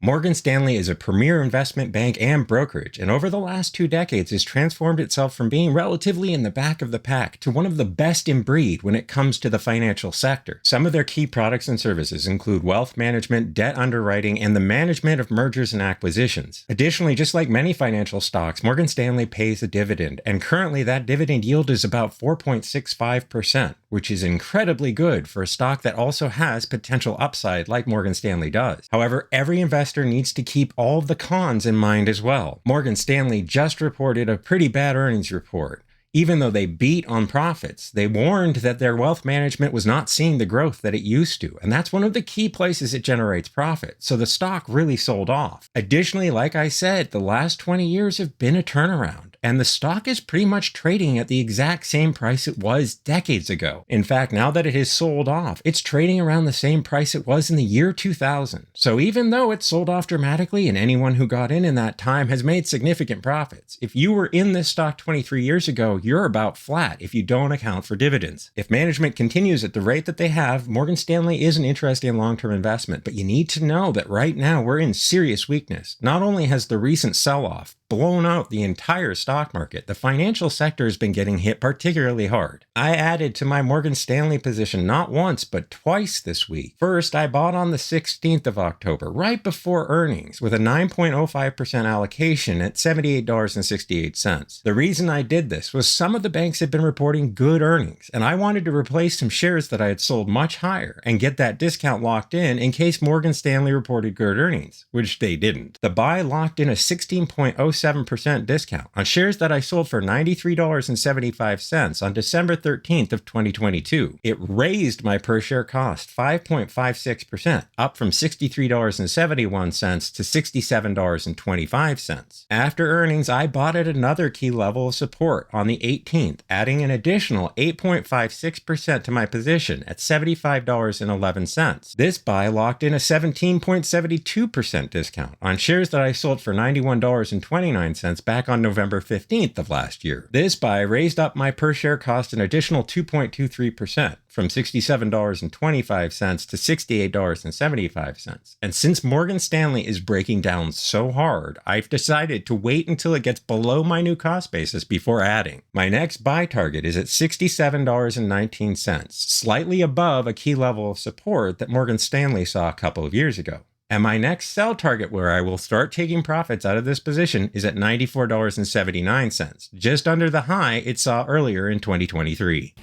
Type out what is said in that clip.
Morgan Stanley is a premier investment bank and brokerage, and over the last 2 decades has transformed itself from being relatively in the back of the pack to one of the best in breed when it comes to the financial sector. Some of their key products and services include wealth management, debt underwriting, and the management of mergers and acquisitions. Additionally, just like many financial stocks, Morgan Stanley pays a dividend, and currently that dividend yield is about 4.65%, which is incredibly good for a stock that also has potential upside like Morgan Stanley does. However, every investor needs to keep all of the cons in mind as well. Morgan Stanley just reported a pretty bad earnings report. Even though they beat on profits, they warned that their wealth management was not seeing the growth that it used to, and that's one of the key places it generates profit, so the stock really sold off. Additionally, like I said, the last 20 years have been a turnaround, and the stock is pretty much trading at the exact same price it was decades ago. In fact, now that it has sold off, it's trading around the same price it was in the year 2000. So even though it sold off dramatically and anyone who got in that time has made significant profits, if you were in this stock 23 years ago, you're about flat if you don't account for dividends. If management continues at the rate that they have, Morgan Stanley is an interesting long-term investment, but you need to know that right now we're in serious weakness. Not only has the recent sell-off blown out the entire stock market, the financial sector has been getting hit particularly hard. I added to my Morgan Stanley position not once, but twice this week. First, I bought on the 16th of October, right before earnings, with a 9.05% allocation at $78.68. The reason I did this was some of the banks had been reporting good earnings, and I wanted to replace some shares that I had sold much higher and get that discount locked in case Morgan Stanley reported good earnings, which they didn't. The buy locked in a 16.07% discount on shares that I sold for $93.75 on December 13th of 2022. It raised my per share cost 5.56%, up from $63.71 to $67.25. After earnings, I bought at another key level of support on the 18th, adding an additional 8.56% to my position at $75.11. This buy locked in a 17.72% discount on shares that I sold for $91.29 back on November 15th of last year. This buy raised up my per share cost an additional 2.23%, from $67.25 to $68.75. And since Morgan Stanley is breaking down so hard, I've decided to wait until it gets below my new cost basis before adding. My next buy target is at $67.19, slightly above a key level of support that Morgan Stanley saw a couple of years ago. And my next sell target where I will start taking profits out of this position is at $94.79, just under the high it saw earlier in 2023.